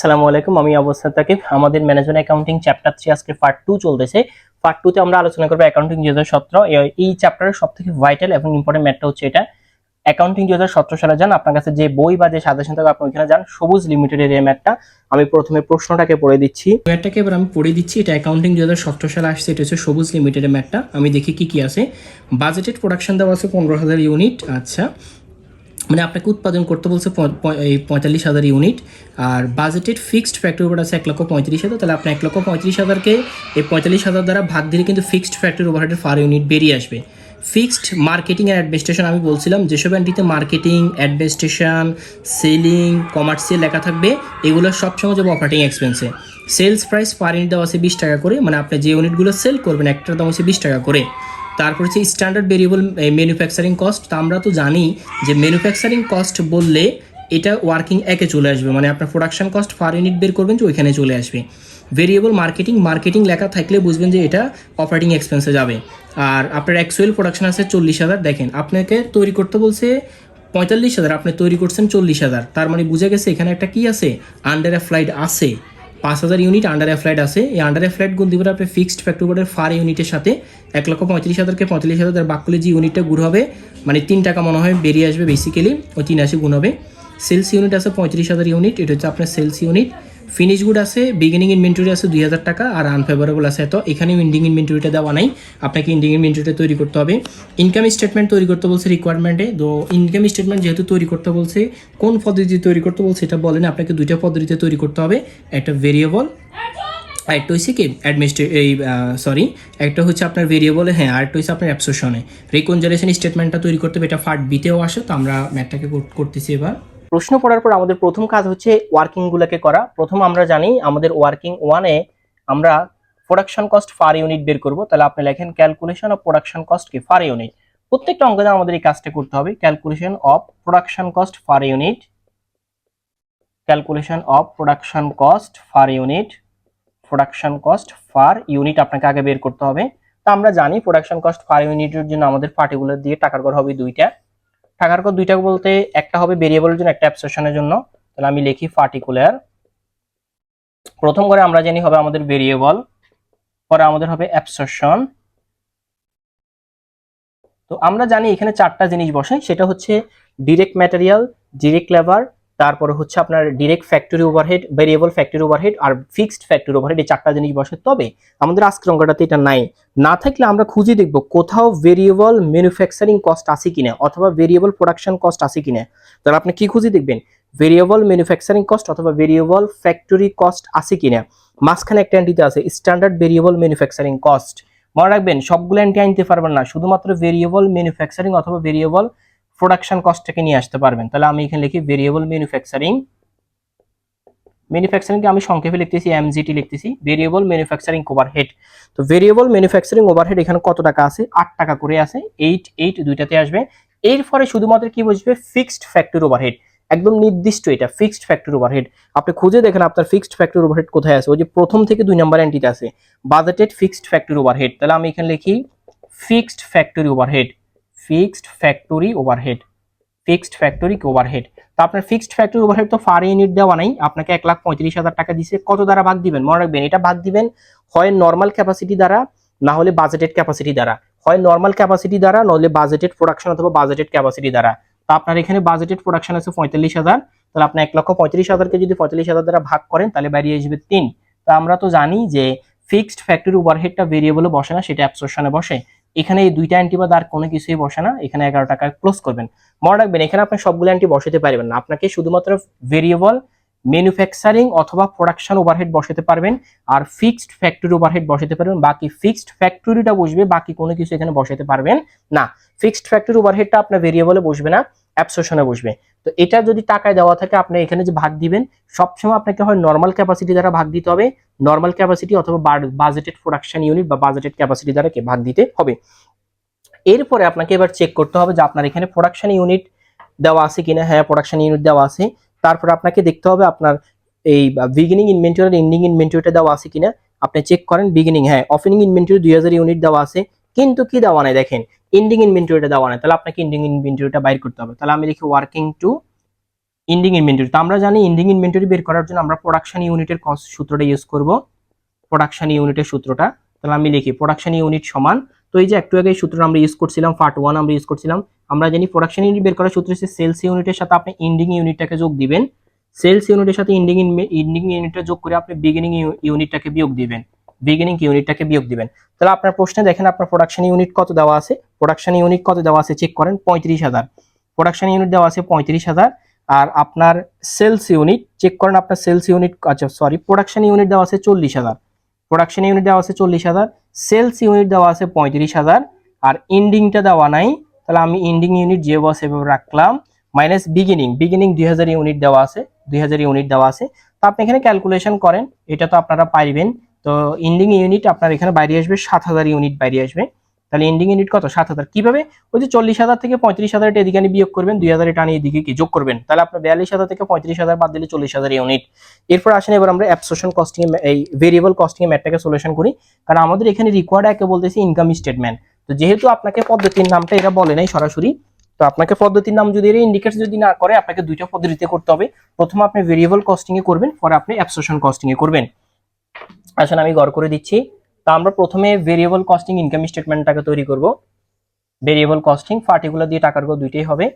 আসসালামু আলাইকুম, আমি অবস্থান তাকিব। আমাদের ম্যানেজমেন্ট অ্যাকাউন্টিং চ্যাপ্টার 3 আজকে পার্ট 2 চলতেছে। পার্ট 2 তে আমরা আলোচনা করব অ্যাকাউন্টিং 2017। এই চ্যাপ্টারের সবথেকে ভাইটাল এবং ইম্পর্টেন্ট ম্যাথটা হচ্ছে এটা। অ্যাকাউন্টিং 2017 সালে যান, আপনার কাছে যে বই বা যে সাজেশন থাকবে আপনি ওখানে যান। সবুজ লিমিটেডের এই ম্যাথটা আমি প্রথমে প্রশ্নটাকে পড়ে দিচ্ছি। ম্যাথটাকে এবার আমি পড়ে দিচ্ছি। এটা অ্যাকাউন্টিং 2017 সালে আসছে। এটা হচ্ছে সবুজ লিমিটেডের ম্যাথটা। আমি দেখি কি কি আছে। বাজেটেড প্রোডাকশন দেওয়া আছে 15,000 ইউনিট। আচ্ছা, মানে আপনাকে উৎপাদন করতে বলছে 45,000 ইউনিট। আর বাজেটেড ফিক্সড ফ্যাক্টরি ওভার আছে 1,35,000। তাহলে আপনি 1,35,000কে এই 45,000 দ্বারা ভাগ দিলে কিন্তু ফিক্সড ফ্যাক্টরি ওভারহেডের পার ইউনিট বেরিয়ে আসবে। ফিক্সড মার্কেটিং অ্যান্ড অ্যাডমিনিস্ট্রেশন আমি বলছিলাম যেসব এন্ট্রিতে মার্কেটিং, অ্যাডমিনিস্ট্রেশন, সেলিং, কমার্সিয়াল লেখা থাকবে এগুলো সবসময় যাবে অপারেটিং এক্সপেন্সে। সেলস প্রাইস পার ইউনিট দেওয়া আছে 20 টাকা করে, মানে আপনি যে ইউনিটগুলো সেল করবেন একটার দাম হচ্ছে 20 টাকা করে। তারপর হচ্ছে স্ট্যান্ডার্ড ভেরিয়েবল ম্যানুফ্যাকচারিং কস্ট। তা আমরা তো জানি যে ম্যানুফ্যাকচারিং কস্ট বললে এটা ওয়ার্কিং একে চলে আসবে, মানে আপনার প্রোডাকশন কস্ট পার ইউনিট বের করবেন যে ওইখানে চলে আসবে। ভেরিয়েবল মার্কেটিং লেখা থাকলে বুঝবেন যে এটা অপারেটিং এক্সপেন্সে যাবে। আর আপনার অ্যাকচুয়াল প্রোডাকশন আছে 40,000। দেখেন আপনাকে তৈরি করতে বলছে 45,000, আপনি তৈরি করছেন 40,000, তার মানে বুঝে গেছে এখানে একটা কি আছে, আন্ডার অ্যাপ্লাইড আছে। 5,000 ইউনিট আন্ডার অ্যাপ্লাইড আছে। এই আন্ডার অ্যাপ্লাইড গুণ দিবেন আপনি ফিক্সড ফ্যাক্টরি বোর্ডের ফার ইউনিটের সাথে। 1,35,000কে 45,000 বাক করলে যে ইউনিটটা গুণ হবে, মানে 3 টাকা মনে হয় বেরিয়ে আসবে বেসিক্যালি, ওই 83 গুণ হবে। সেলস ইউনিট আছে 35,000 ইউনিট, এটা হচ্ছে আপনার সেলস ইউনিট। ফিনিশ গুড আছে, বিগিনিং ইনভেন্টরি আছে 2,000 টাকা, আর আনফেভারেবল আছে এত। এখানে ইন্ডিং ইনভেন্টরিটা দেওয়া নাই, আপনাকে ইন্ডিং ইনভেন্টরিটা তৈরি করতে হবে। ইনকাম স্টেটমেন্ট তৈরি করতে বলছে রিকোয়ারমেন্টে। তো ইনকাম স্টেটমেন্ট যেহেতু তৈরি করতে বলছে, কোন পদ্ধতিতে তৈরি করতে বলছে এটা বলেন। আপনাকে দুইটা পদ্ধতিতে তৈরি করতে হবে, একটা ভেরিয়েবল, একটা হচ্ছে কি একটা হচ্ছে আপনার ভেরিয়েবলে, হ্যাঁ, আরেকটা হচ্ছে আপনার অ্যাবসর্পশনে। রিকনজাইলেশন স্টেটমেন্টটা তৈরি করতে হবে, এটা পার্ট বিতেও আসে। তো আমরা ম্যাথটাকে করতেছি এবার। প্রশ্ন পড়ার পর আমাদের প্রথম কাজ হচ্ছে ওয়ার্কিং গুলোকে করা। প্রথম আমরা জানি আমাদের ওয়ার্কিং 1-এ আমরা প্রোডাকশন কস্ট পার ইউনিট বের করব। তাহলে আপনি লেখেন ক্যালকুলেশন অফ প্রোডাকশন কস্ট কি পার ইউনিট। প্রত্যেকটা অঙ্কে আমাদের এই কাজটা করতে হবে। Calculation of production cost per unit, calculation of production cost per unit, production cost per unit আপনাকে আগে বের করতে হবে। তো আমরা জানি প্রোডাকশন কস্ট পার ইউনিটের জন্য আমাদের পার্টিকুলার দিয়ে টাকার গড় হবে দুইটা। টাকার গড় দুইটা বলতে একটা হবে ভেরিয়েবলের জন্য, একটা অ্যাবসর্পশনের জন্য। তাহলে আমি লিখি পার্টিকুলার। প্রথম করে আমরা জানি হবে আমাদের ভেরিয়েবল, পরে আমাদের হবে অ্যাবসর্পশন। তো আমরা জানি এখানে চারটা জিনিস বসে, সেটা হচ্ছে ডিরেক্ট ম্যাটেরিয়াল, ডিরেক্ট লেবার, তারপরে হচ্ছে আপনার direct factory overhead, variable factory overhead আর ফিক্সড ফ্যাক্টরি ওভারহেড। এই চারটা জিনিস বসে। তবে আমাদের আজকের অঙ্কটাতে এটা নাই। না থাকলে আমরা খুঁজে দেখব কোথাও ভেরিয়েবল ম্যানুফ্যাকচারিং কস্ট আছে কিনা অথবা ভেরিয়েবল প্রোডাকশন কস্ট আছে কিনা। তাহলে আপনি কি খুঁজে দেখবেন, ভেরিয়েবল ম্যানুফ্যাকচারিং কস্ট অথবা ভেরিয়েবল ফ্যাক্টরি কস্ট আছে কিনা। মাঝখানে একটা এন্টিটি আছে স্ট্যান্ডার্ড ভেরিয়েবল ম্যানুফ্যাকচারিং কস্ট। মনে রাখবেন সবগুলো এন্ট্রি আনতে পারবেন না, শুধুমাত্র ভেরিয়েবল ম্যানুফ্যাকচারিং অথবা ভেরিয়েবল প্রোডাকশন কস্টটাকে নিয়ে আসতে পারবেন। তাহলে আমি এখানে লিখি ভেরিয়েবল ম্যানুফ্যাকচারিং। ম্যানুফ্যাকচারিংকে আমি সংক্ষেপে লিখতেছি এমজিটি লিখতেছি, ভেরিয়েবল ম্যানুফ্যাকচারিং ওভারহেড। তো ভেরিয়েবল ম্যানুফ্যাকচারিং ওভারহেড এখানে কত টাকা আছে, 8 টাকা করে আছে। 8 দুইটাতে আসবে। এরপরে শুধুমাত্র কি বুঝবে, ফিক্সড ফ্যাক্টরি ওভারহেড। একদম নির্দিষ্ট এটা ফিক্সড ফ্যাক্টরি ওভারহেড। আপনি খুঁজে দেখেন আপনার ফিক্সড ফ্যাক্টরি ওভারহেড কোথায় আছে। ওই যে প্রথম থেকে 2 নাম্বার এন্ট্রিতে আছে বাজেটেড ফিক্সড ফ্যাক্টরি ওভারহেড। তাহলে আমি এখানে লিখি fixed factory overhead, fixed factory overhead, fixed factory overhead. তো আপনার ফিক্সড ফ্যাক্টরি ওভারহেড তো ফার ইউনিট দেওয়া নাই, আপনাকে 1,35,000 টাকা দিছে। কত দ্বারা ভাগ দিবেন মনে রাখবেন, এটা ভাগ দিবেন হয় নর্মাল ক্যাপাসিটি দ্বারা না হলে বাজেটেড ক্যাপাসিটি দ্বারা। হয় নর্মাল ক্যাপাসিটি দ্বারা নলে বাজেটেড প্রোডাকশন অথবা বাজেটেড ক্যাপাসিটি দ্বারা। তো আপনার এখানে বাজেটেড প্রোডাকশন আছে 45,000। তাহলে আপনি 1,35,000কে যদি 45,000 দ্বারা ভাগ করেন তাহলে বেরিয়ে আসবে 3। তো আমরা তো জানি যে ফিক্সড ফ্যাক্টরি ওভারহেডটা ভেরিয়েবলে বসে না, সেটা অ্যাবসর্পশনে বসে। এখানে এই দুইটা অ্যান্টি বা আর কোনো কিছুই বসে না। এখানে 11 টাকা ক্লোজ করবেন। মনে রাখবেন এখানে আপনি সবগুলো অ্যান্টি বসাতে পারবেন না, আপনাকে শুধুমাত্র ভেরিয়েবল ম্যানুফ্যাকচারিং অথবা প্রোডাকশন ওভারহেড বসাতে পারবেন আর ফিক্সড ফ্যাক্টরি ওভারহেড বসাতে পারবেন। বাকি ফিক্সড ফ্যাক্টরিটা বসবে, বাকি কোনো কিছু এখানে বসাতে পারবেন না। ফিক্সড ফ্যাক্টরি ওভারহেডটা আপনার ভেরিয়েবলে বসবে না, অ্যাবসর্পশনে বসবে। তো এটা যদি টাকায় দেওয়া থাকে আপনি এখানে যে ভাগ দিবেন সবসময় আপনাকে হয় নর্মাল ক্যাপাসিটি দ্বারা ভাগ দিতে হবে, নর্মাল ক্যাপাসিটি অথবা বাজেটেড প্রোডাকশন ইউনিট বা বাজেটেড ক্যাপাসিটি দ্বারা ভাগ দিতে হবে। এরপরে আপনাকে এবার চেক করতে হবে যে আপনার এখানে প্রোডাকশন ইউনিট দেওয়া আছে কিনা। হ্যাঁ, প্রোডাকশন ইউনিট দেওয়া আছে। তারপর আপনাকে দেখতে হবে আপনার এই বিগিনিং ইনভেন্টরি আর এন্ডিং ইনভেন্টরিটা দেওয়া আছে কিনা। আপনি চেক করেন বিগিনিং, হ্যাঁ, ওপেনিং ইনভেন্টরি 2,000 ইউনিট দেওয়া আছে, কিন্তু কি দেওয়া নাই দেখেন, এন্ডিং ইনভেন্টরিটা দেওয়া নাই। তাহলে আপনাকে এন্ডিং ইনভেন্টরিটা বাইর করতে হবে। তাহলে আমি লিখি ওয়ার্কিং টু ইন্ডিং ইনভেন্টরি। তো আমরা জানি ইন্ডিং ইনভেন্টরি বের করার জন্য আমরা প্রোডাকশন ইউনিটের কস্ট সূত্রটা ইউজ করব, প্রোডাকশন ইউনিটের সূত্রটা। তাহলে আমি লিখি প্রোডাকশন ইউনিট সমান, তো এই যে একটু আগে সূত্রটা আমরা ইউজ করছিলাম, পার্ট 1 আমরা ইউজ করছিলাম। আমরা জানি প্রোডাকশন ইউনিট বের করার সূত্র হচ্ছে সেলস ইউনিটের সাথে আপনি ইন্ডিং ইউনিটটাকে যোগ দিবেন, সেলস ইউনিটের সাথে ইন্ডিং ইউনিটটা যোগ করে আপনি বিগিনিং ইউনিটটাকে বিয়োগ দিবেন, বিগিনিং ইউনিটটাকে বিয়োগ দিবেন। তাহলে আপনার প্রশ্নে দেখেন আপনার প্রোডাকশন ইউনিট কত দেওয়া আছে, প্রোডাকশন ইউনিট কত দেওয়া আছে চেক করেন, 35,000 প্রোডাকশন ইউনিট দেওয়া আছে 35,000। আর আপনার সেলস ইউনিট চেক করেন, আপনার সেলস ইউনিট, আচ্ছা সরি, প্রোডাকশন ইউনিট দেওয়া আছে 40,000, প্রোডাকশন ইউনিট দেওয়া আছে 40,000, সেলস ইউনিট দেওয়া আছে 35,000, আর ইন্ডিংটা দেওয়া নাই। তাহলে আমি ইন্ডিং ইউনিট যে বস এভাবে রাখলাম, মাইনাস বিগিনিং, বিগিনিং 2000 ইউনিট দেওয়া আছে, 2000 ইউনিট দেওয়া আছে। তো আপনি এখানে ক্যালকুলেশন করেন, এটা তো আপনারা পারবেন। তো ইন্ডিং ইউনিট আপনার এখানে বাইরে আসবে 7,000 ইউনিট বাইরে আসবে। তাহলে ইন্ডিং ইউনিট কত? 7,000। কিভাবে? ওই যে 40,000 থেকে 35,000 এটা এদিকে বিয়োগ করবেন, 2,000 এটা নিয়ে এদিকে কি যোগ করবেন, তাহলে আপনার 42,000 থেকে 35,000 বাদ দিলে 40,000 ইউনিট। এরপর আসেন এবার আমরা অ্যাবসর্পশন কস্টিং এই ভেরিয়েবল কস্টিং এর ম্যাথটাকে সলিউশন করি, কারণ আমাদের এখানে রিকোয়ার্ড একে বলতেছি ইনকাম স্টেটমেন্ট। তো যেহেতু আপনাকে পদ্ধতির নামটা এরা বলে নাই সরাসরি, তো আপনাকে পদ্ধতির নাম যদি এরা ইন্ডিকেট যদি না করে, আপনাকে দুইটা পদ্ধতিতে করতে হবে। প্রথমে আপনি ভেরিয়েবল কস্টিং এ করবেন, পরে আপনি অ্যাবসর্পশন কস্টিং এ করবেন। আসলে আমি গড় করে দিচ্ছি। তো আমরা প্রথমে ভেরিয়েবল কস্টিং ইনকাম স্টেটমেন্টটাকে তৈরি করব। ভেরিয়েবল কস্টিং পার্টিকুলার দিয়ে টাকার গড় দুইটাই হবে।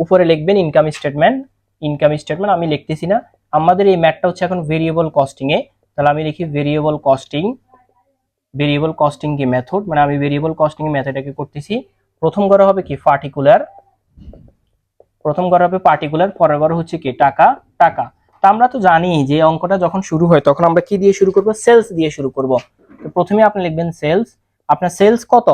উপরে লিখবেন ইনকাম স্টেটমেন্ট, ইনকাম স্টেটমেন্ট আমি লিখতেছি না, আমাদের এই ম্যাথটা হচ্ছে এখন ভেরিয়েবল কস্টিং এ। তাহলে আমি লিখি ভেরিয়েবল কস্টিং, ভেরিয়েবল কস্টিং কি মেথড, মানে আমি ভেরিয়েবল কস্টিং এর মেথডটাকে করতেছি। প্রথম গড় হবে কি পার্টিকুলার, প্রথম গড় হবে পার্টিকুলার, পরের গড় হচ্ছে কি টাকা, টাকা। তো আমরা তো জানি যে অঙ্কটা যখন শুরু হয় তখন আমরা কি দিয়ে শুরু করব, সেলস দিয়ে শুরু করব। তো প্রথমে আপনি লিখবেন সেলস, আপনার সেলস কত,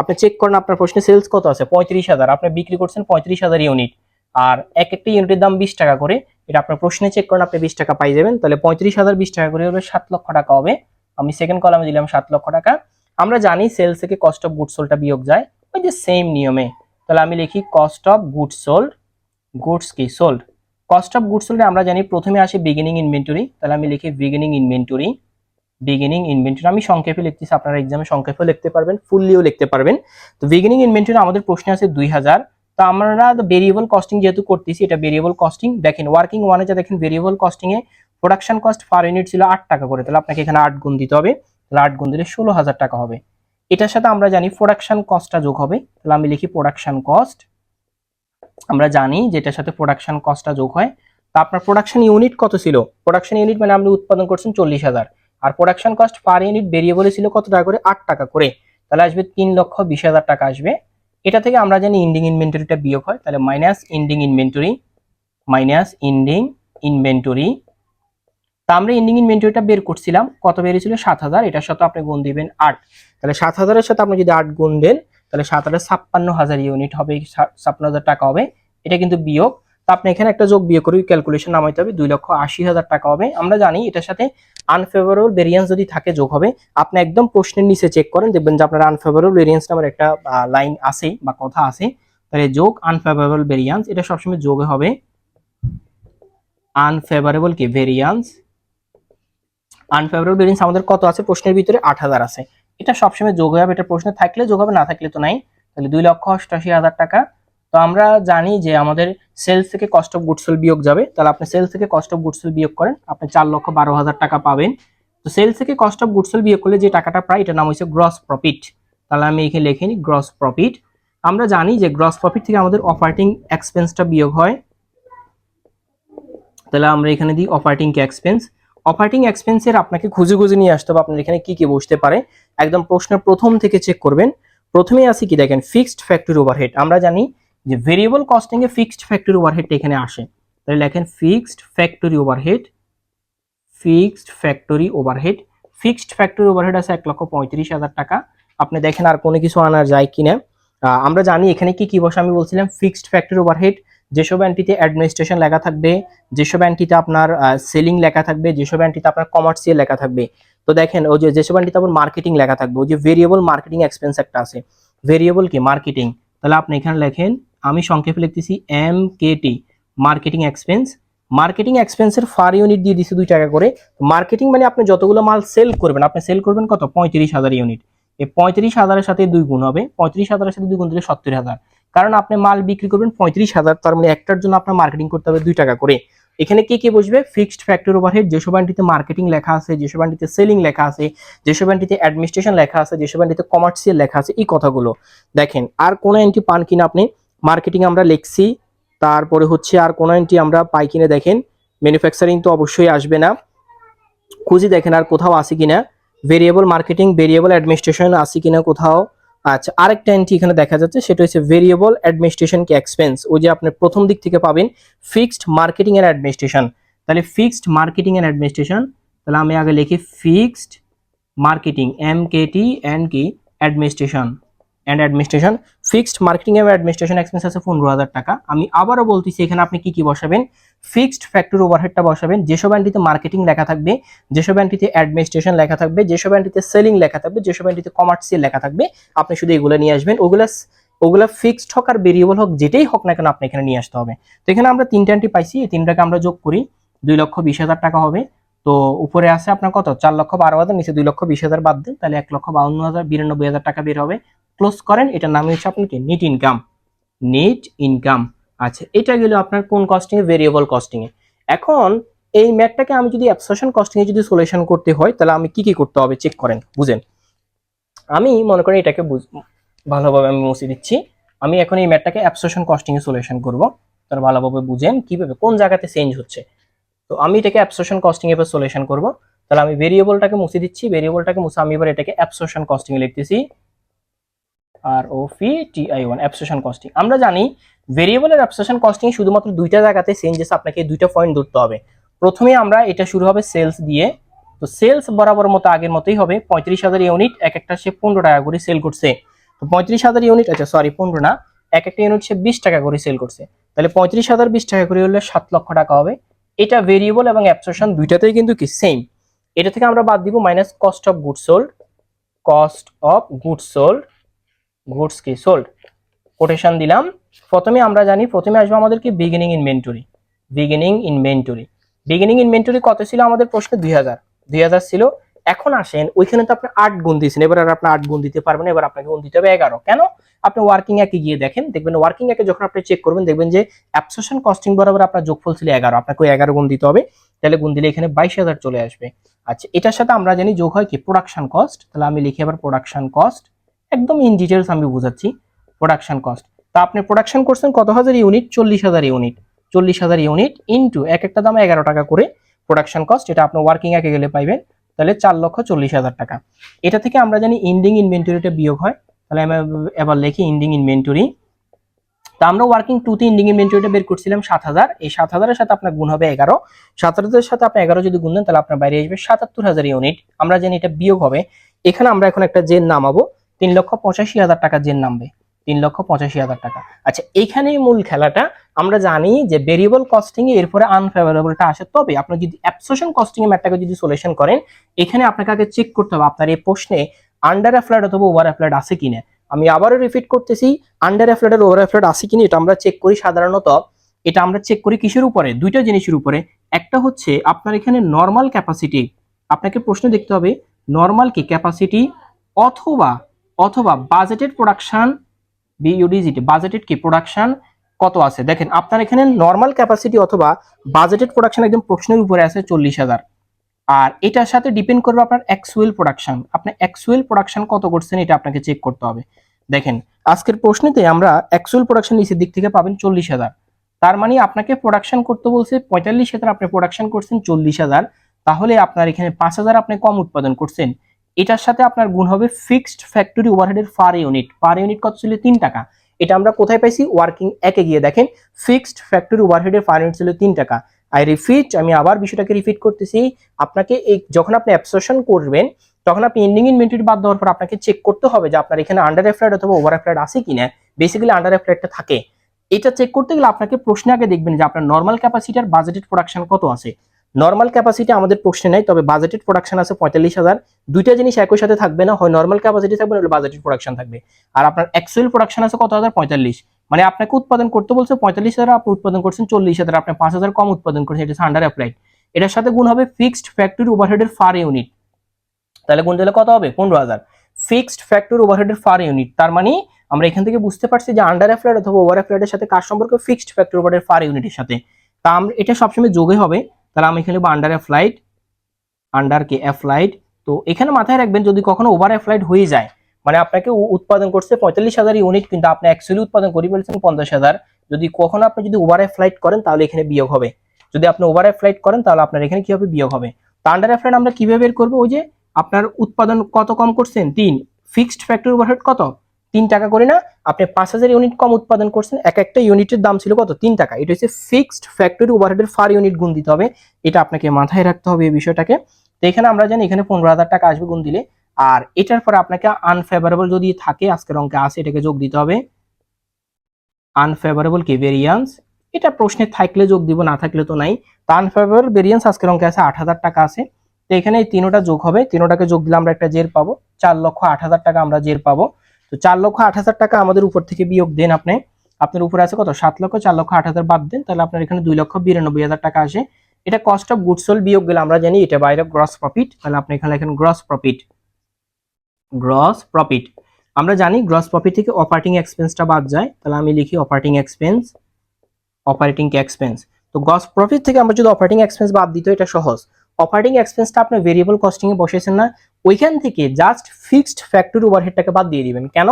আপনি চেক করেন আপনার প্রশ্নে সেলস কত আছে, 35,000, আপনি বিক্রি করছেন 35,000 ইউনিট, আর এক একটা ইউনিটের দাম 20 টাকা করে, এটা আপনার প্রশ্নে চেক করেন, আপনি 20 টাকা পাই যাবেন। তাহলে 35,000 20 টাকা করে হবে 7 লক্ষ টাকা হবে। আমি সেকেন্ড কলামে দিলাম 7 লক্ষ টাকা। আমরা জানি সেলস থেকে কস্ট অফ গুডস সোল্ডটা বিয়োগ যায় ওই যে সেম নিয়মে। তাহলে আমি লিখি cost of goods sold, goods কি sold, cost of goods sold আমরা জানি প্রথমে আসে বিগিনিং ইনভেন্টরি। তাহলে আমি লিখি বিগিনিং ইনভেন্টরি, বিগিনিং ইনভেন্টরি আমি সংক্ষেপে লিখতেছি, আপনারা এক্সামে সংক্ষেপে লিখতে পারবেন, ফুললিও লিখতে পারবেন। তো বিগিনিং ইনভেন্টরি আমাদের প্রশ্নে আছে 2000। তো আমরা ভেরিয়েবল কস্টিং যেহেতু করতেছি, এটা ভেরিয়েবল কস্টিং। দেখেন ওয়ার্কিং ওয়ানে যা দেখেন ভেরিয়েবল কস্টিং এ প্রোডাকশন কস্ট পার ইউনিট ছিল 8 টাকা করে, তাহলে আপনাকে এখানে 8 গুণ দিতে হবে, তাহলে 8 গুণ দিলে 16,000 টাকা হবে। এটার সাথে আমরা জানি প্রোডাকশন কস্টটা যোগ হবে, তাহলে আমি লিখি প্রোডাকশন কস্ট, আমরা জানি যেটার সাথে প্রোডাকশন কস্টটা যোগ হয়। তো আপনার প্রোডাকশন ইউনিট কত ছিল, প্রোডাকশন ইউনিট মানে আপনি উৎপাদন করছেন 40,000, আর প্রোডাকশন কস্ট পার ইউনিট ভেরিয়েবলে ছিল কত টাকা করে, 8 টাকা করে, তাহলে আসবে 3,20,000 টাকা আসবে। এটা থেকে আমরা জানি ইন্ডিং ইনভেন্টরিটা বিয়োগ হয়, তাহলে minus ending inventory, minus ending inventory. তা আমরা ইন্ডিং ইনভেন্টরিটা বের করছিলাম, কত বেরিয়েছিল 7,000, এটার সাথে আপনি গুণ দিবেন 8, তাহলে 7,000 এর সাথে আপনি যদি 8 গুণ দেন তাহলে 7,000 56,000 ইউনিট হবে, 56,000 টাকা হবে। এটা কিন্তু বিয়োগ, তো আপনি এখানে একটা যোগ বিয়োগ করে ক্যালকুলেশন নামাইতে হবে, 2,80,000 টাকা হবে। আমরা জানি এটার সাথে আনফেভারেবল ভেরিয়েন্স যদি থাকে যোগ হবে। আপনি একদম প্রশ্নের নিচে চেক করেন, দেখবেন যে আপনার আনফেভারেবল ভেরিয়েন্স নামের একটা লাইন আছে বা কথা আছে, তাহলে যোগ আনফেভারেবল ভেরিয়েন্স, এটা সবসময় যোগে হবে আনফেভারেবল কি ভেরিয়েন্স। আনফেভারেবল ভেরিয়েন্স আমাদের কত আছে প্রশ্নের ভিতরে, 8,000 আছে, এটা সবসময় যোগ হবে, এটা প্রশ্নে থাকলে যোগ হবে, না থাকলে তো নাই। তাহলে 2,88,000 টাকা। তো আমরা জানি যে আমাদের সেলস থেকে কস্ট অফ গুডস সোল্ড বিয়োগ যাবে, তাহলে আপনি সেলস থেকে কস্ট অফ গুডস সোল্ড বিয়োগ করেন, আপনি 4,12,000 টাকা পাবেন। তো সেলস থেকে কস্ট অফ গুডস সোল্ড বিয়োগ করলে যে টাকাটা পাই এটার নাম হচ্ছে গ্রস প্রফিট। তাহলে আমি এখানে লিখে নিই গ্রস প্রফিট। আমরা জানি যে গ্রস প্রফিট থেকে আমাদের অপারেটিং এক্সপেন্সটা বিয়োগ হয়, তাহলে আমরা এখানে দিই অপারেটিং এক্সপেন্স। অপারেটিং এক্সপেন্সের আপনাকে খুঁজে খুঁজে নিয়ে আসতে হবে আপনার এখানে কি কি বসতে পারে, একদম প্রশ্নের প্রথম থেকে চেক করবেন। প্রথমেই আছে কি দেখেন ফিক্সড ফ্যাক্টরি ওভারহেড, আমরা জানি যে ভেরিয়েবল কস্টিং এ ফিক্সড ফ্যাক্টরি ওভারহেডটা এখানে আসে, তাহলে লেখেন fixed factory overhead, fixed factory overhead. Fixed factory overhead আছে 1,35,000 টাকা। আপনি দেখেন আর কোনো কিছু আনা যায় কিনা। আমরা জানি এখানে কি কি বসে, আমি বলছিলাম ফিক্সড ফ্যাক্টরি ওভারহেড যেসব এন্টিতে অ্যাডমিনিস্ট্রেশন লেখা থাকবে, যেসব এন্টিতে আপনার সেলিং লেখা থাকবে, যেসব এন্টিতে আপনার কমার্শিয়াল লেখা থাকবে। তো দেখেন ওই যে যেসব এন্টিতে আপনার মার্কেটিং লেখা থাকবে, ওই যে ভেরিয়েবল মার্কেটিং এক্সপেন্স একটা আছে, ভেরিয়েবল কি মার্কেটিং, তাহলে আপনি এখানে লেখেন, আমি সংক্ষেপে লিখতেছি MKT মার্কেটিং এক্সপেন্স। মার্কেটিং এক্সপেন্সের পার ইউনিট দিয়ে দিচ্ছে 2 টাকা করে। মার্কেটিং মানে আপনি যতগুলো মাল সেল করবেন, আপনি সেল করবেন কত 35,000 ইউনিট, এই 35,000 এর সাথে 2 গুণ হবে, 35,000 এর সাথে 2 গুণ দিলে 70,000, কারণ আপনি মাল বিক্রি করবেন 35,000, তার মানে একটার জন্য আপনার মার্কেটিং করতে হবে 2 টাকা করে। এখানে কি কি বসবে? ফিক্সড ফ্যাক্টরি ওভারহেড, যেসব এন্ট্রিতে মার্কেটিং লেখা আছে, যেসব এন্ট্রিতে সেলিং লেখা আছে, যেসব এন্ট্রিতে অ্যাডমিনিস্ট্রেশন লেখা আছে, যেসব এন্ট্রিতে কমার্শিয়াল লেখা আছে, এই কথাগুলো দেখেন। আর কোন এন্ট্রি পান কিনা আপনি? মার্কেটিং আমরা লিখছি, তারপরে হচ্ছে আর কোন এন্ট্রি আমরা পাই কিনা দেখেন। ম্যানুফ্যাকচারিং তো অবশ্যই আসবে না, খুঁজি দেখেন আর কোথাও আছে কিনা। ভেরিয়েবল মার্কেটিং, ভেরিয়েবল অ্যাডমিনিস্ট্রেশন আছে কিনা কোথাও। আচ্ছা, আরেকটা এন্ট্রি এখানে দেখা যাচ্ছে, সেটা হচ্ছে ভেরিয়েবল অ্যাডমিনিস্ট্রেশন কি এক্সপেন্স, ওই যে আপনি প্রথম দিক থেকে পাবেন ফিক্সড মার্কেটিং এন্ড অ্যাডমিনিস্ট্রেশন। তাহলে ফিক্সড মার্কেটিং এন্ড অ্যাডমিনিস্ট্রেশন, তাহলে আমি আগে লিখি ফিক্সড মার্কেটিং, MKT এন্ড কি administration. Fixed marketing and administration expense আছে 15,000 টাকা। আমি আবারও বলতেছি, এখানে আপনি কি কি বসাবেন? ফিক্সড ফ্যাক্টরি ওভারহেডটা বসাবেন, যেসব এন্ট্রিতে মার্কেটিং লেখা থাকবে, যেসব এন্ট্রিতে অ্যাডমিনিস্ট্রেশন লেখা থাকবে, যেসব এন্ট্রিতে সেলিং লেখা থাকবে, যেসব এন্ট্রিতে কমার্শিয়াল লেখা থাকবে, আপনি শুধু এগুলো নিয়ে আসবেন। ওগুলা ফিক্সড হোক আর ভেরিয়েবল হোক, যেটাই হোক না কেন আপনি এখানে নিয়ে আসতে হবে। তো এখানে আমরা 3টা এন্ট্রি পাইছি, এই 3টাকে আমরা যোগ করি, 2,20,000 টাকা হবে। তো উপরে আছে আপনার কত? 4,12,000, নিচে 2,20,000 বাদ দেন, তাহলে 1,52,000 টাকা বের হবে। ক্লোজ করেন। এটার নাম হচ্ছে আপনার কি? Net income. Net income. আচ্ছা, এটা গেল আপনার কোন কস্টিং এ? ভেরিয়েবল কস্টিং এ। এখন এই ম্যাথটাকে আমি যদি অ্যাবসর্পশন কস্টিং এ যদি সলিউশন করতে হয়, তাহলে আমি কি কি করতে হবে চেক করেন, বুঝেন। আমি মনে করি এটাকে ভালোভাবে আমি মুছে দিচ্ছি। আমি এখন এই ম্যাথটাকে অ্যাবসর্পশন কস্টিং এ সলিউশন করব, তাহলে ভালোভাবে বুঝেন কিভাবে কোন জায়গাতে চেঞ্জ হচ্ছে। তো আমি এটাকে অ্যাবসর্পশন কস্টিং এ এবার সলিউশন করব। তাহলে আমি ভেরিয়েবলটাকে মুছে দিচ্ছি, ভেরিয়েবলটাকে মুছে আমি এবার এটাকে অ্যাবসর্পশন কস্টিং এ লিখতেছি, ROPTI1 অ্যাবসর্পশন কস্টিং। আমরা জানি ভেরিয়েবল আর অ্যাবসর্পশন কস্টিং শুধুমাত্র দুইটা জায়গাতে চেঞ্জেস, আপনাকে দুইটা পয়েন্ট ধরতে হবে। প্রথমে আমরা এটা শুরু হবে সেলস দিয়ে, তো সেলস বরাবর মতো আগের মতোই হবে, 35,000 ইউনিট, এক একটা সে 15 টাকা করে সেল করছে। তো 35,000 ইউনিট, আচ্ছা সরি 15 না, এক একটা ইউনিট সে 20 টাকা করে সেল করছে, তাহলে 35,000 20 টাকা করে হলে 7 লক্ষ টাকা হবে। এটা ভেরিয়েবল এবং অ্যাবসর্পশন দুইটাতেই কিন্তু কি সেম। এটা থেকে আমরা বাদ দিব minus cost of goods sold, cost of goods sold, goods কি সোল্ড, কোটেশন দিলাম। প্রথমে আমরা জানি প্রথমে আসবে আমাদের কি? Beginning inventory. Beginning inventory, beginning inventory কত ছিল আমাদের প্রশ্নে? 2000 ছিল। এখন আসেন, ওইখানে তো আপনি 8 গুণ দিয়েছেন, এবার আর আপনি 8 গুণ দিতে পারবেন, এবার আপনাকে গুণ দিতে হবে 11। কেন? আপনি ওয়ার্কিং একে গিয়ে দেখেন, দেখবেন ওয়ার্কিং একে যখন আপনি চেক করবেন, দেখবেন যে অ্যাবসর্পশন কস্টিং বরাবর আপনার যোগফল ছিল 11, আপনাকে ওই 11 গুণ দিতে হবে, তাহলে গুণ দিলে এখানে 22,000 চলে আসবে। আচ্ছা, এটার সাথে আমরা জানি যোগ হয় কি? প্রোডাকশন কস্ট, তাহলে আমি লিখি আবার প্রোডাকশন কস্ট, একদম ইন ডিটেলস আমি বুঝাচ্ছি। প্রোডাকশন কস্ট, তা আপনি প্রোডাকশন করছেন কত হাজার ইউনিট? 40,000 ইউনিট। 40,000 ইউনিট ইনটু এক একটা দাম 11 টাকা করে প্রোডাকশন কস্ট, এটা আপনি ওয়ার্কিং একে গেলে পাইবেন, তাহলে 4,40,000 টাকা। এটা থেকে আমরা জানি ইন্ডিং ইনভেন্টরিটা বিয়োগ হয়, তাহলে আমি এবার লিখি ইন্ডিং ইনভেন্টরি। তা আমরা ওয়ার্কিং টুতে ইন্ডিং ইনভেন্টরিটা বের করছিলাম 7,000, এই 7,000 এর সাথে আপনার গুণ হবে 11, 7,000 এর সাথে আপনি 11 যদি গুণ দেন, তাহলে আপনার বাইরে আসবে 77,000 ইউনিট। আমরা জানি এটা বিয়োগ হবে, এখানে আমরা এখন একটা জেন নামাবো, 3,85,000 টাকা জেন নামবে, 3,85,000 টাকা। আচ্ছা, এইখানেই মূল খেলাটা। আমরা জানি যে ভেরিয়েবল কস্টিং এ এরপরে আনফেভারেবলটা আসে, তবে আপনি যদি অ্যাবসর্পশন কস্টিং এর ম্যাথটাকে যদি সলিউশন করেন, এখানে আপনাকে আগে চেক করতে হবে আপনার এই প্রশ্নে আন্ডার অ্যাপ্লাইড অথবা ওভার অ্যাপ্লাইড আছে কিনা। আমি আবারও রিপিট করতেছি, আন্ডার অ্যাপ্লাইড আর ওভার অ্যাপ্লাইড আছে কিনা এটা আমরা চেক করি সাধারণত। এটা আমরা চেক করি কিসের উপরে? দুইটা জিনিসের উপরে। একটা হচ্ছে আপনার এখানে নরমাল ক্যাপাসিটি, আপনাকে প্রশ্ন দেখতে হবে নরমাল কি ক্যাপাসিটি অথবা অথবা বাজেটেড প্রোডাকশন, বিইউডিজিটি বাজেটেড কি প্রোডাকশন কত আছে। দেখেন আপনার এখানে নরমাল ক্যাপাসিটি অথবা বাজেটেড প্রোডাকশন একদম প্রশ্নের উপরে আছে 40,000, আর এটার সাথে ডিপেন্ড করবে আপনার অ্যাকচুয়াল প্রোডাকশন। আপনি অ্যাকচুয়াল প্রোডাকশন কত করছেন এটা আপনাকে চেক করতে হবে। দেখেন আজকের প্রশ্নেতে আমরা অ্যাকচুয়াল প্রোডাকশন নিচের দিক থেকে পাবেন 40,000, তার মানে আপনাকে প্রোডাকশন করতে বলছে 45,000, আপনি প্রোডাকশন করছেন 40,000, তাহলে আপনার এখানে 5,000 আপনি কম উৎপাদন করছেন। এটার সাথে আপনার গুণ হবে ফিক্সড ফ্যাক্টরি ওভারহেডের পার ইউনিট, পার ইউনিট কত ছিল? 3 টাকা। এটা আমরা কোথায় পাইছি? ওয়ার্কিং একে গিয়ে দেখেন ফিক্সড ফ্যাক্টরি ওভারহেডের পার ইউনিট ছিল 3 টাকা। আই রিপিট, আমি আবার বিষয়টাকে রিপিট করতেছি, আপনাকে এই যখন আপনি অ্যাবসর্পশন করবেন, তখন আপনি এন্ডিং ইনভেন্টরি বাদ দেওয়ার পর আপনাকে চেক করতে হবে যে আপনার এখানে আন্ডার অ্যাপ্লাইড অথবা ওভার অ্যাপ্লাইড আছে কিনা। বেসিক্যালি আন্ডার অ্যাপ্লাইডটা থাকে। এটা চেক করতে গেলে আপনাকে প্রশ্নে আগে দেখবেন যে আপনার নরমাল ক্যাপাসিটি আর বাজেটেড প্রোডাকশন কত আছে। নরমাল ক্যাপাসিটি আমাদের প্রশ্নে নাই, তবে বাজেটেড প্রোডাকশন আছে 45,000। দুইটা জিনিস একই সাথে থাকবে না, হয় নরমাল ক্যাপাসিটি থাকবে নাহলে বাজেটেড প্রোডাকশন থাকবে। আর আপনার অ্যাকচুয়াল প্রোডাকশন আছে কত হাজার? 45, মানে আপনাকে উৎপাদন করতে বলছে 45,000, আপনি উৎপাদন করছেন 40,000, আপনি 5,000 কম উৎপাদন করছেন, এটা আন্ডার অ্যাপ্লাইড। এটার সাথে গুণ হবে ফিক্সড ফ্যাক্টরি ওভারহেডের পার ইউনিট, তাহলে গুণ দিলে কত হবে? 15,000। ফিক্সড ফ্যাক্টরি ওভারহেডের পার ইউনিট। তার মানে আমরা এখান থেকে বুঝতে পারছি যে আন্ডার অ্যাপ্লাইড অথবা ওভার অ্যাপ্লাইডের সাথে কার সম্পর্ক, ফিক্সড ফ্যাক্টরি ওভারহেড পার ইউনিটের সাথে। তা আমরা এটা সবসময় যোগে হবে, তাহলে আমি এখানে লিখব আন্ডার অ্যাপ্লাইড, আন্ডার কে অ্যাপ্লাইড। তো এখানে মাথায় রাখবেন যদি কখনো ওভার অ্যাপ্লাইড হয়ে যায়, মানে আপনাকে উৎপাদন করছে 45,000 ইউনিট কিন্তু আপনি অ্যাকচুয়ালি উৎপাদন করে ফেলছেন 50,000, যদি কখনো আপনি যদি ওভার অ্যাপ্লাইড করেন তাহলে এখানে বিয়োগ হবে। যদি আপনি ওভার অ্যাপ্লাইড করেন তাহলে আপনার এখানে কি হবে, বিয়োগ হবে। তো আন্ডার অ্যাপ্লাইড আমরা কিভাবে বের করবো, ওই যে আপনার উৎপাদন কত কম করছেন 3, ফিক্সড ফ্যাক্টরি ওভারহেড কত 3 টাকা করে না, আপনি 5,000 ইউনিট কম উৎপাদন করছেন, এক একটা ইউনিটের দাম ছিল কত 3 টাকা, এটা হচ্ছে ফিক্সড ফ্যাক্টরি ওভারহেডের পার ইউনিট গুণ দিতে হবে, এটা আপনাকে মাথায় রাখতে হবে এই বিষয়টাকে। তো এখানে আমরা জানি এখানে 15,000 টাকা আসবে গুণ দিলে, আর এটার পরে আপনাকে আনফেভারেবল যদি থাকে আজকের অঙ্কে আছে এটাকে যোগ দিতে হবে, আনফেভারেবল কি ভেরিয়েন্স, এটা প্রশ্নে থাকলে যোগ দিব, না থাকলে তো নাই। তো আনফেভারেবল ভেরিয়েন্স আজকের অঙ্কে আছে 8,000 টাকা আছে। তো এখানে এই তিনোটা যোগ হবে, তিনোটাকে যোগ দিলে আমরা একটা জের পাবো, 4,08,000 টাকা আমরা জের পাবো। তো 4,08,000 টাকা আমাদের উপর থেকে বিয়োগ দেন আপনি, আপনার উপরে আছে কত 7 লক্ষ, 4,08,000 বাদ দেন, তাহলে আপনার এখানে 2,92,000 টাকা আসে। এটা কস্ট অফ গুডস সোল্ড বিয়োগ গেলে আমরা জানি এটা বাইরে গ্রস প্রফিট, তাহলে আপনি এখানে লেখেন গ্রস প্রফিট, গ্রস প্রফিট। আমরা জানি গ্রস প্রফিট থেকে অপারেটিং এক্সপেন্সটা বাদ যায়, তাহলে আমি লিখি অপারেটিং এক্সপেন্স, অপারেটিং এক্সপেন্স। তো গ্রস প্রফিট থেকে আমরা যদি অপারেটিং এক্সপেন্স বাদ দিতে, এটা সহজ। অপারেটিং এক্সপেন্সটা আপনি ভেরিয়েবল কস্টিং এ বসেছেন না, ওইখান থেকে জাস্ট ফিক্সড ফ্যাক্টরি ওভারহেডটাকে বাদ দিয়ে দিবেন। কেন?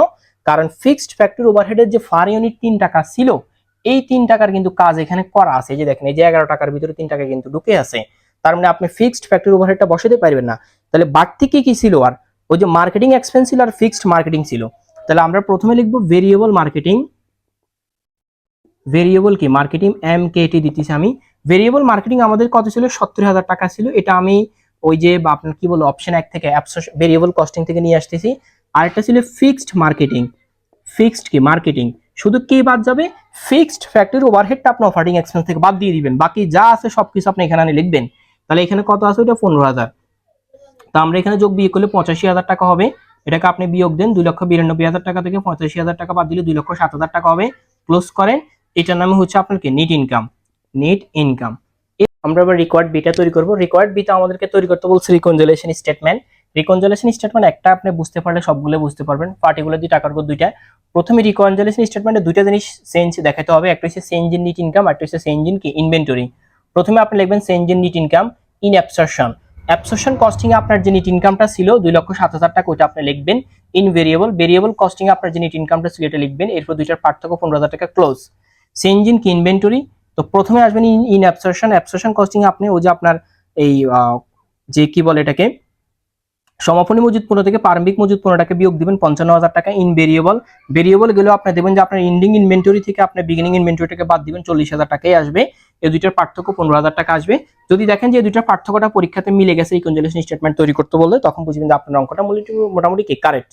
কারণ ফিক্সড ফ্যাক্টরি ওভারহেডের যে পার ইউনিট 3 টাকা ছিল, এই 3 টাকার কিন্তু কাজ এখানে করা আছে, এই যে দেখেন এই যে 11 টাকার ভিতরে 3 টাকা কিন্তু ঢুকে আছে, তার মানে আপনি ফিক্সড ফ্যাক্টরি ওভারহেডটা বসাতে পারবেন না। তাহলে বাড়তি কি ছিল, আর ওই যে মার্কেটিং এক্সপেন্স ছিল আর ফিক্সড মার্কেটিং ছিল। তাহলে আমরা প্রথমে লিখবো ভেরিয়েবল মার্কেটিং, ভেরিয়েবল কি মার্কেটিং এমকেটি দিতেছি আমি। ভেরিয়েবল মার্কেটিং আমাদের কত ছিল, 70,000 টাকা ছিল, এটা আমি ওই যে আপনার কি বলবো অপশন 1 থেকে ভেরিয়েবল কস্টিং থেকে নিয়ে আসতেছি। আরেকটা ছিল ফিক্সড মার্কেটিং, ফিক্সড কি মার্কেটিং, শুধু কি বাদ যাবে, ফিক্সড ফ্যাক্টরি ওভারহেডটা আপনি অপারেটিং এক্সপেন্স থেকে বাদ দিয়ে দিবেন, বাকি যা আছে সবকিছু আপনি এখানে লিখবেন। তাহলে এখানে কত আছে, ওটা 15,000। তো আমরা এখানে যোগ বিয়োগ করলে 85,000 টাকা হবে, এটাকে আপনি বিয়োগ দেন, 2,92,000 টাকা থেকে 85,000 টাকা বাদ দিলে 2,07,000 টাকা হবে, ক্লোজ করেন। এটার নামে হচ্ছে আপনার কি নেট ইনকাম, নেট ইনকাম। আমরা আবার রিকোয়ার্ড বিটা তৈরি করব। রিকোয়ার্ড বিটা আমাদেরকে তৈরি করতে বলছে রিকনসিলিয়েশন স্টেটমেন্ট। রিকনসিলিয়েশন স্টেটমেন্ট একটা আপনি বুঝতে পারলে সবগুলো বুঝতে পারবেন, পার্টিকুলার দিয়ে টাকার দুইটা। প্রথমে রিকনসিলিয়েশন স্টেটমেন্টে দুইটা জিনিস চেঞ্জ দেখাতে হবে, একটা হচ্ছে চেঞ্জ ইন নেট ইনকাম, একটা হচ্ছে চেঞ্জ ইন কি ইনভেন্টরি। প্রথমে আপনি লিখবেন change in net income in absorption, absorption costing এ আপনার যে নেট ইনকামটা ছিল 2,07,000 টাকা, ওইটা আপনি লিখবেন। ইন ভেরিয়েবল, ভেরিয়েবল কস্টিং এ আপনার যে নেট ইনকামটা ছিল এটা লিখবেন, এরপর দুইটার পার্থক্য 15,000 টাকা, ক্লোজ। চেঞ্জ ইন কি ইনভেন্টরি, তো প্রথমে আসবেন ইন অ্যাবসরপশন, অ্যাবসরপশন কস্টিং আপনি ওই যে আপনার এই যে কি বলে এটাকে সমাপনী মজুদ পণ্য থেকে প্রারম্ভিক মজুদ পণ্যটাকে বিয়োগ দিবেন 55,000 টাকা। ইন ভেরিয়েবল, ভেরিয়েবল গেলেও আপনি দেবেন যে আপনার এন্ডিং ইনভেন্টরি থেকে আপনি বিগিনিং ইনভেন্টরিটাকে বাদ দিবেন, 40,000 টাকাই আসবে। এই দুইটার পার্থক্য 15,000 টাকা আসবে। যদি দেখেন যে এই দুইটার পার্থক্যটা পরীক্ষাতে মিলে গেছে রিকনসিলিয়েশন স্টেটমেন্ট তৈরি করতে বললে, তখন বুঝবেন যে আপনার অঙ্কটা মোটামুটি কি কারেক্ট।